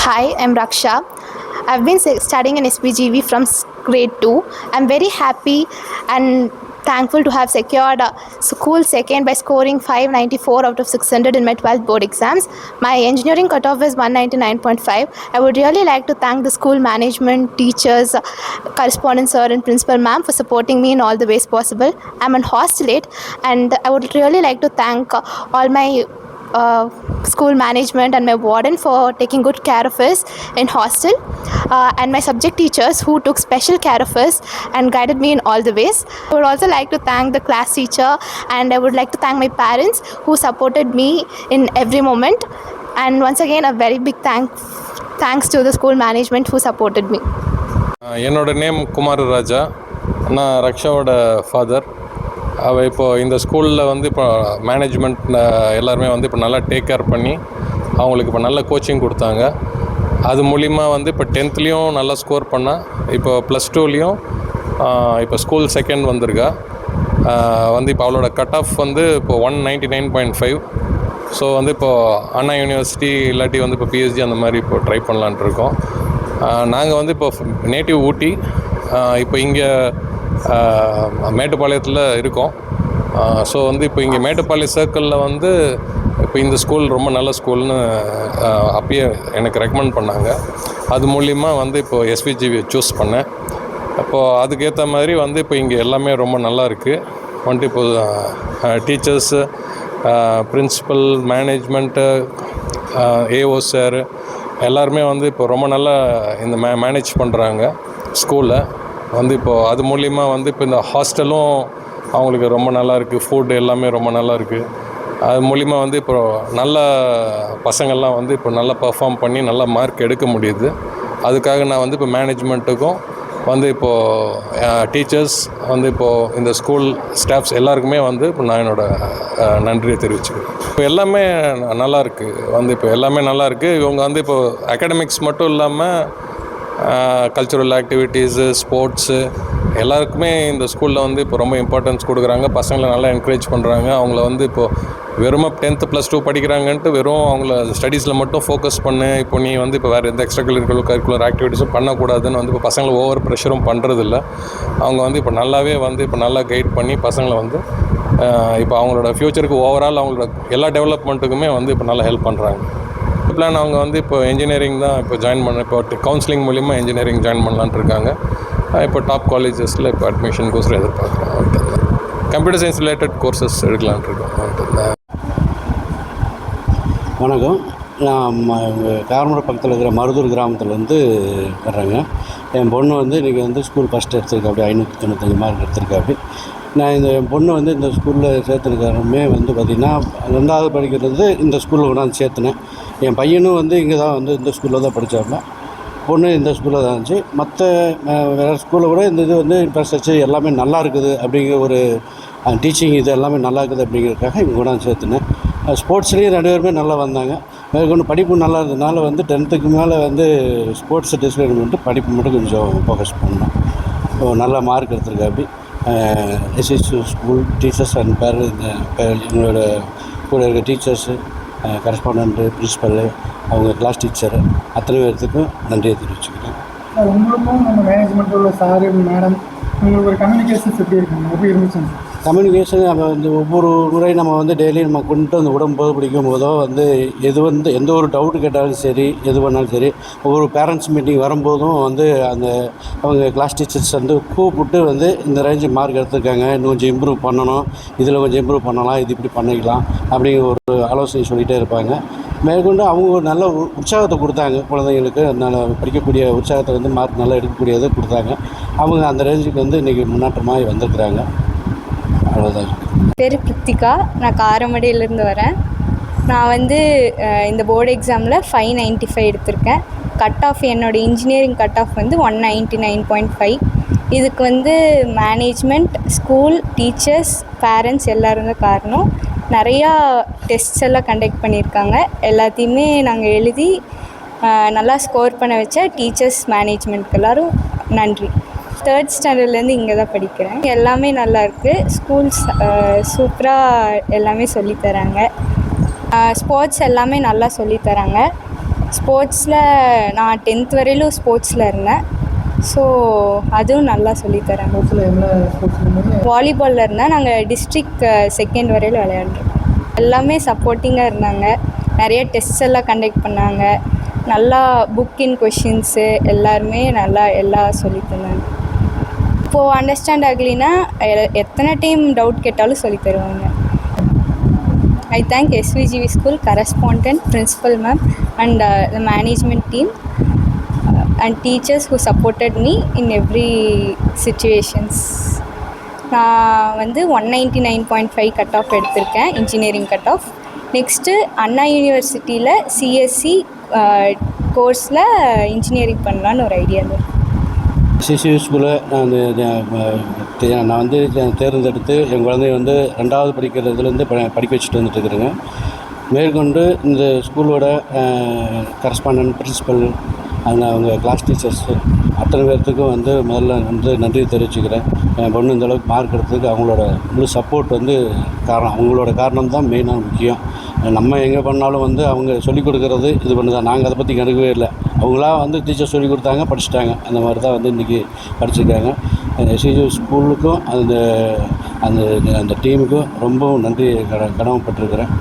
Hi, I'm Raksha. I've been studying in SPGV from grade 2. I'm very happy and thankful to have secured school second by scoring 594 out of 600 in my 12th board exams. My engineering cutoff is 199.5. I would really like to thank the school management, teachers, correspondence sir and principal ma'am for supporting me in all the ways possible. I'm an hostelate and I would really like to thank all my school management and my warden for taking good care of us in hostel, and my subject teachers who took special care of us and guided me in all the ways. I would also like to thank the class teacher, and I would like to thank my parents who supported me in every moment. And once again, a very big thanks to the school management who supported me. என்னோட name Kumar ராஜா. நான் ரக்ஷாவோட father. அவள் இப்போது இந்த ஸ்கூலில் வந்து இப்போ management எல்லாருமே வந்து இப்போ நல்லா டேக் கேர் பண்ணி அவங்களுக்கு இப்போ நல்ல கோச்சிங் கொடுத்தாங்க. அது மூலிமா வந்து இப்போ 10th நல்லா ஸ்கோர் பண்ணால் இப்போ +2 இப்போ ஸ்கூல் செகண்ட் வந்திருக்கா. வந்து இப்போ அவளோட கட் ஆஃப் வந்து இப்போ 199.5. ஸோ வந்து இப்போது அண்ணா யூனிவர்சிட்டி இல்லாட்டி வந்து இப்போ பிஹெச்டி அந்த மாதிரி இப்போ ட்ரை பண்ணலான்ட்டு இருக்கோம். நாங்கள் வந்து இப்போ நேட்டிவ் ஊட்டி, இப்போ இங்கே மேட்டுப்பாளையத்தில் இருக்கோம். ஸோ வந்து இப்போ இங்கே மேட்டுப்பாளையம் சர்க்கிளில் வந்து இப்போ இந்த ஸ்கூல் ரொம்ப நல்ல ஸ்கூல்னு அப்பயே எனக்கு ரெக்கமெண்ட் பண்ணாங்க. அது மூலிமா வந்து இப்போது எஸ்பிஜிவி சூஸ் பண்ணேன். அப்போது அதுக்கேற்ற மாதிரி வந்து இப்போ இங்கே எல்லாமே ரொம்ப நல்லா இருக்குது. வந்துட்டு இப்போது teachers, principal, management, AO sir எல்லாருமே வந்து இப்போ ரொம்ப நல்லா இந்த மேனேஜ் பண்ணுறாங்க ஸ்கூலை. வந்து இப்போது அது மூலிமா வந்து இப்போ இந்த ஹாஸ்டலும் அவங்களுக்கு ரொம்ப நல்லா இருக்குது. ஃபுட் எல்லாமே ரொம்ப நல்லா இருக்குது. அது மூலிமா வந்து இப்போ நல்ல பசங்கள்லாம் வந்து இப்போ நல்லா பர்ஃபார்ம் பண்ணி நல்லா மார்க் எடுக்க முடியுது. அதுக்காக நான் வந்து இப்போ மேனேஜ்மெண்ட்டுக்கும் வந்து இப்போது டீச்சர்ஸ் வந்து இப்போது இந்த ஸ்கூல் ஸ்டாஃப்ஸ் எல்லாருக்குமே வந்து இப்போ நான் என்னோடய நன்றியை தெரிவிச்சுக்கிறேன். இப்போ எல்லாமே நல்லா இருக்குது. வந்து இப்போ எல்லாமே நல்லா இருக்குது. இவங்க வந்து இப்போது அகாடமிக்ஸ் மட்டும் இல்லாமல் கல்ச்சுரல் ஆக்டிவிட்டீஸு, ஸ்போர்ட்ஸு எல்லாருக்குமே இந்த ஸ்கூலில் வந்து இப்போ ரொம்ப இம்பார்ட்டன்ஸ் கொடுக்குறாங்க. பசங்களை நல்லா என்கரேஜ் பண்ணுறாங்க. அவங்கள வந்து இப்போது வெறும் 10th +2 படிக்கிறாங்கன்ட்டு வெறும் அவங்கள ஸ்டடீஸில் மட்டும் ஃபோக்கஸ் பண்ணு, இப்போ நீ வந்து இப்போ வேறு எந்த எக்ஸ்ட்ரா கரிக்குலர் ஆக்டிவிட்டீஸும் பண்ணக்கூடாதுன்னு வந்து இப்போ பசங்களை ஓவர் ப்ரெஷரும் பண்ணுறதில்ல. அவங்க வந்து இப்போ நல்லாவே வந்து இப்போ நல்லா கைட் பண்ணி பசங்களை வந்து இப்போ அவங்களோட ஃப்யூச்சருக்கு ஓவரால் அவங்களோட எல்லா டெவலப்மெண்ட்டுக்குமே வந்து இப்போ நல்லா ஹெல்ப் பண்ணுறாங்க. பிளான் அவங்க வந்து இப்போ இன்ஜினியரிங் தான் இப்போ ஜாயின் பண்ண, இப்போ கவுன்சிலிங் மூலிமா இன்ஜினியரிங் ஜாயின் பண்ணலான்ட்டு இருக்காங்க. இப்போ டாப் காலேஜஸில் இப்போ அட்மிஷனுக்கோசரம் எதிர்பார்க்குறோம். கம்ப்யூட்டர் சயின்ஸ் ரிலேட்டட் கோர்சஸ் எடுக்கலான்ட்டு இருக்கோம். வணக்கம். நான் காரமடை பக்கத்தில் இருக்கிற மருதூர் கிராமத்துலேருந்து வர்றேங்க. என் பொண்ணு வந்து இன்றைக்கி வந்து ஸ்கூல் ஃபஸ்ட்டு எடுத்திருக்கா, அப்படி 595 மார்க் எடுத்திருக்கா. அப்படி நான் என் பொண்ணு வந்து இந்த ஸ்கூலில் சேர்த்துருக்காருமே வந்து பார்த்திங்கன்னா 2வது படிக்கிறது இந்த ஸ்கூலில் கொண்டாந்து சேர்த்துனேன். என் பையனும் வந்து இங்கே தான் வந்து இந்த ஸ்கூலில் தான் படித்தாங்க. பொண்ணு இந்த ஸ்கூலில் தான் இருந்துச்சு. மற்ற வேறு ஸ்கூலில் கூட இந்த இது வந்து இன்ஃப்ராஸ்ட்ரக்சர் எல்லாமே நல்லா இருக்குது அப்படிங்கிற ஒரு டீச்சிங் இது எல்லாமே நல்லா இருக்குது அப்படிங்கிறதுக்காக இங்கே கொண்டாந்து சேர்த்துனேன். ஸ்போர்ட்ஸ்லேயும் 2 பேருமே நல்லா வந்தாங்க. மேற்கொண்டு படிப்பு நல்லா இருந்ததுனால வந்து 10th மேலே வந்து ஸ்போர்ட்ஸை டிஸ்பிளைன் பண்ணிட்டு படிப்பு மட்டும் கொஞ்சம் ஃபோக்கஸ் பண்ணோம். நல்ல மார்க் எடுத்திருக்கா. அப்படி எஸ்எஸ்சி ஸ்கூல் டீச்சர்ஸ் அண்ட் எங்களோட கூட இருக்க டீச்சர்ஸு, கரஸ்பாண்டன்ட்டு, பிரின்சிபல்லு, அவங்க கிளாஸ் டீச்சரு அத்தனை பேர்த்துக்கும் நன்றியை தெரிவிச்சுக்கிறேன். உங்களுக்கும் நம்ம மேனேஜ்மெண்ட்டில் உள்ள சாரு, மேடம், உங்களுக்கு ஒரு கம்யூனிகேஷன்ஸ் எப்படி இருக்குங்க, எப்படி இருந்துச்சுங்க? கம்யூனிகேஷன் நம்ம வந்து ஒவ்வொரு முறை நம்ம வந்து டெய்லி நம்ம கொண்டு வந்து விடும்போது பிடிக்கும் போதோ வந்து எந்த ஒரு டவுட்டு கேட்டாலும் சரி, எது பண்ணாலும் சரி, ஒவ்வொரு பேரண்ட்ஸ் மீட்டிங் வரும்போதும் வந்து அவங்க கிளாஸ் டீச்சர்ஸ் வந்து கூப்பிட்டு வந்து இந்த ரேஞ்சு மார்க் எடுத்திருக்காங்க, இன்னும் கொஞ்சம் இம்ப்ரூவ் பண்ணணும், இதில் கொஞ்சம் இம்ப்ரூவ் பண்ணலாம், இது இப்படி பண்ணிக்கலாம் அப்படிங்கிற ஒரு ஆலோசனை சொல்லிகிட்டே இருப்பாங்க. மேற்கொண்டு அவங்க ஒரு நல்ல உற்சாகத்தை கொடுத்தாங்க. குழந்தைங்களுக்கு நல்ல படிக்கக்கூடிய உற்சாகத்தை வந்து மார்க் நல்லா எடுக்கக்கூடியதை கொடுத்தாங்க. அவங்க அந்த ரேஞ்சுக்கு வந்து இன்றைக்கி முன்னேற்றமாக வந்திருக்கிறாங்க. அவ்வளோதான். பேர் கிருத்திகா. நான் காரமடையிலேருந்து வரேன். நான் வந்து இந்த போர்டு எக்ஸாமில் 595 எடுத்திருக்கேன். கட் ஆஃப் என்னோடய இன்ஜினியரிங் கட் ஆஃப் வந்து 199.5. இதுக்கு வந்து மேனேஜ்மெண்ட், ஸ்கூல், டீச்சர்ஸ், பேரண்ட்ஸ் எல்லோரும் தான் காரணம். நிறையா டெஸ்ட்ஸ் எல்லாம் கண்டக்ட் பண்ணியிருக்காங்க. எல்லாத்தையுமே நாங்கள் எழுதி நல்லா ஸ்கோர் பண்ண வச்ச டீச்சர்ஸ், மேனேஜ்மெண்ட்க்கு எல்லோரும் நன்றி. 3rd ஸ்டாண்டர்ட்லேருந்து இங்கே தான் படிக்கிறேன். எல்லாமே நல்லாயிருக்கு. ஸ்கூல்ஸ் சூப்பராக எல்லாமே சொல்லித்தராங்க. ஸ்போர்ட்ஸ் எல்லாமே நல்லா சொல்லித்தராங்க. ஸ்போர்ட்ஸில் நான் 10th வரையிலும் ஸ்போர்ட்ஸில் இருந்தேன். ஸோ அதுவும் நல்லா சொல்லித்தராங்க. ஸ்போர்ட்ஸில் என்ன ஸ்போர்ட்ஸ் இருந்தீங்க? வாலிபாலில் இருந்தேன். நாங்கள் டிஸ்ட்ரிக்ட் 2nd வரையிலும் விளையாண்டுருக்கோம். எல்லாமே சப்போர்ட்டிங்காக இருந்தாங்க. நிறைய டெஸ்ட்ஸ் எல்லாம் கண்டக்ட் பண்ணாங்க. நல்லா புக்கின் கொஷின்ஸு எல்லாருமே நல்லா எல்லாம் சொல்லித் தந்தாங்க. இப்போது அண்டர்ஸ்டாண்ட் ஆகலைன்னா எத்தனை டைம் டவுட் கேட்டாலும் சொல்லித் தருவாங்க. I thank SVGV School correspondent, principal ma'am and the management team and teachers who supported me in every situations. நான் வந்து 199.5 கட் ஆஃப் எடுத்திருக்கேன், இன்ஜினியரிங் கட் ஆஃப். நெக்ஸ்ட்டு அண்ணா யூனிவர்சிட்டியில் சிஎஸ்சி கோர்ஸில் இன்ஜினியரிங் பண்ணலான்னு ஒரு ஐடியா இருக்குது. சிசிவி ஸ்கூலில் நான் வந்து தேர்ந்தெடுத்து என் குழந்தைய வந்து 2வது படிக்கிறதுலேருந்து படிக்க வச்சுட்டு வந்துட்டுருக்குறேங்க. மேற்கொண்டு இந்த ஸ்கூலோட கரஸ்பாண்டன்ட், பிரின்சிபல், அவங்க கிளாஸ் டீச்சர்ஸு அத்தனை பேர்த்துக்கும் வந்து முதல்ல வந்து நன்றி தெரிவிச்சுக்கிறேன். என் பொண்ணு இந்தளவுக்கு மார்க் எடுத்ததுக்கு அவங்களோட முழு சப்போர்ட் வந்து காரணம். அவங்களோட காரணம் தான் மெயினாக முக்கியம். நம்ம எங்கே பண்ணாலும் வந்து அவங்க சொல்லிக் கொடுக்குறது இது பண்ணி தான். நாங்கள் அதை பற்றி கண்டுக்கவே இல்லை. அவங்களா வந்து டீச்சர் சொல்லிக் கொடுத்தாங்க, படிச்சுட்டாங்க. அந்த மாதிரி தான் வந்து இன்றைக்கி படிச்சிருக்காங்க. எஸ்விஜி ஸ்கூலுக்கும் அந்த அந்த அந்த டீமுக்கும் ரொம்பவும் நன்றி கடமைப்பட்டிருக்கிறேன்.